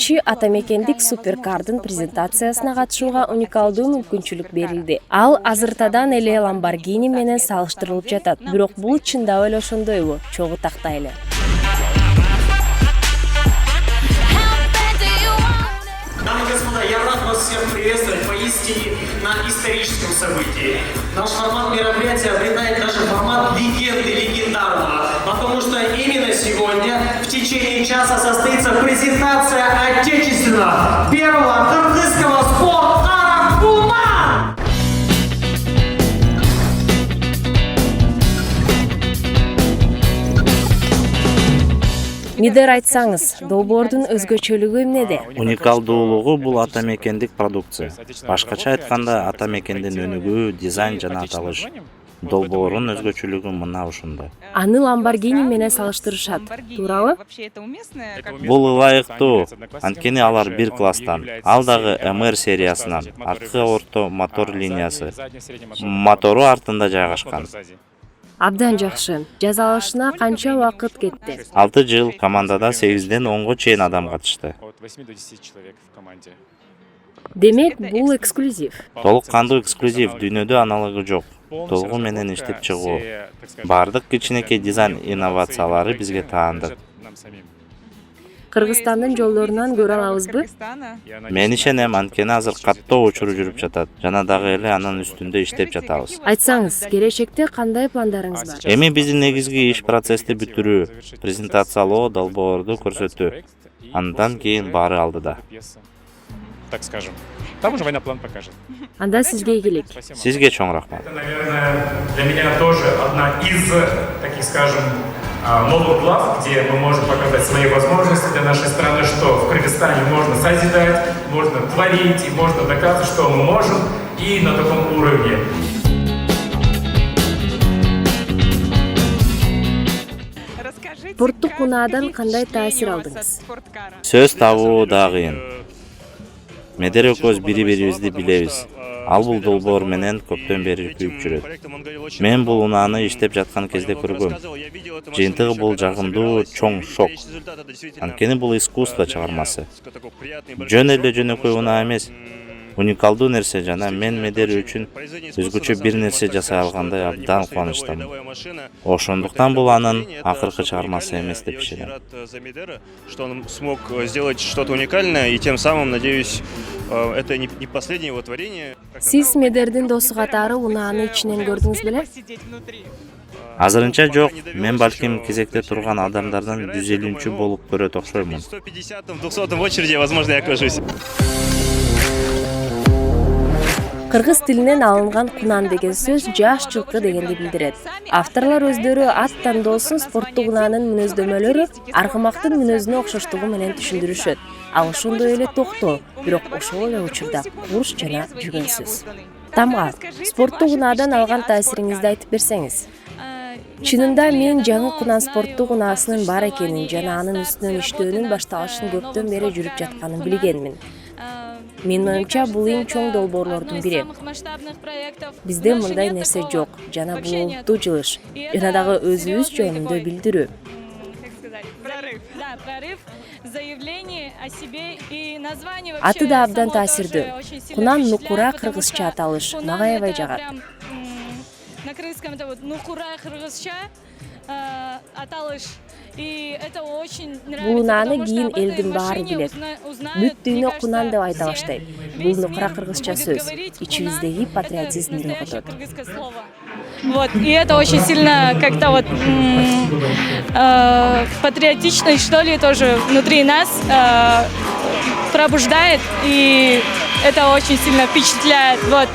Биринчи атамекендик суперкардын презентациясына катышууга уникалдуу мүмкүнчүлүк берилди. Ал азыртадан эле Lamborghini менен салыштырылып жатат. Бирок бул чындап эле ошондойбу? Чогуу тактайлы. Дамы и господа, я рад вас всех приветствовать поистине на историческом событии. Наш формат мероприятия обретает даже формат легенды легендарного, потому что именно сегодня в течение часа состоится презентация отечественного первого кыргызского спорткара «Куман». Мидер айтсаңыз, долбоордун өзгөчөлүгү эмнеде? Уникалдуулугу бул атамекендик продукция. Башкача айтканда, атамекендин өнүгүү, дизайн жана аталыш. Долбоордун өзгөчөлүгү мына ушунда. Аны Lamborghini менен салыштырышат, туурабы? Бул ылайыктуу, анткени алар бир класстан. Ал дагы MR сериясынан, арткы орто мотор линиясы. Мотору артында жайгашкан. Абдан жакшы. Жазалышына канча убакыт кетти? 6 жыл, командада 8ден 10го чейин адам катышты. Демек, бул эксклюзив. Толук кандуу эксклюзив, дүйнөдө аналогу жок. Толугу менен иштеп чыгуу. Бардык кичинекей дизайн инновациялары бизге таандык. Кыргызстандын жолдорунан көрө алабызбы? Мен ишенем, анткени азыр каттоо учуру жүрүп жатат. Жана дагы эле анын үстүндө иштеп жатабыз. Айтсаңыз, келечекте кандай пландарыңыз бар? Эми биздин негизги иш процессти бүтүрүү, презентациялоо, долбоорду көрсөтүү. Андан кийин баары алдыда. Так скажем. Там уже военноплан покажет. Анда сизге ийгилик. Сизге чоң рахмат. Это, наверное, для меня тоже одна из таких, скажем, новых глав, где мы можем показать свои возможности для нашей страны, что в Кыргызстане можно созидать, можно творить и можно доказывать, что мы можем и на таком уровне. Спорттук унаадан кандай таасир алдыңыз? Сөз табуу да кыйын. Медер экөөбүз бири-бирибизди билебиз. Ал бул долбоор менен көптөн бери күйүп жүрөт. Мен бул унааны иштеп жаткан кезде көргөм. Жыйынтыгы бул жагымдуу чоң шок. Анткени бул искусство чыгармасы. Жөн эле жөнөкөй унаа эмес. Уникалдуу нерсе жана мен Медер үчүн өзгөчө бир нерсе жасай алгандай абдан кубанычтамын. Ошондуктан бул анын акыркы чыгармасы эмес деп ишенем. Что он смог сделать что-то уникальное, и тем самым, надеюсь, это не последнее его творение. Сиз Медердин досу катары унааны ичинен көрдүңүз беле? Азырынча жок, мен балким кезекте турган адамдардан 150-чү болуп көрөт окшоймун. 150-м, 200-м в очереди, возможно, я окажусь. Кыргыз тилинен алынган кунан деген сөз жаш жылкы дегенди билдирет. Авторлор өздөрү ат тандоосун спорттук унаанын мүнөздөмөлөрү аргымактын мүнөзүнө окшоштугу менен түшүндүрүшөт. Ал ошондой эле токтоо, бирок ошол эле учурда курч жана жүгөнсүз. Тамга, спорттук унаадан алган таасириңизди айтып берсеңиз. Чынында мен жаңы кунан спорттук унаасынын бар экенин жана анын үстүнөн иштөөнүн башталышын көптөн бери жүрүп жатканын билгенмин. Менин оюмча, бул эң чоң долбоорлордун бири. Бизде мындай нерсе жок, жана бул улуттуу жылыш. Жана дагы өзүбүз жөнүндө билдирүү. Аты да абдан таасирдүү. Кунан нукура кыргызча аталыш, мага аябай жагат. На кыргызском это вот нукура кыргызча аталыш. И это очень нравится. Бул унааны кийин элдин баары билет. Бүт дүйнө кунан деп айта баштайт. Бул нукура кыргызча сөз. Ичибиздеги патриотизмди ойготот. Вот, и это очень сильно как-то вот патриотичность, что ли, тоже внутри нас пробуждает, и это очень сильно впечатляет. Вот.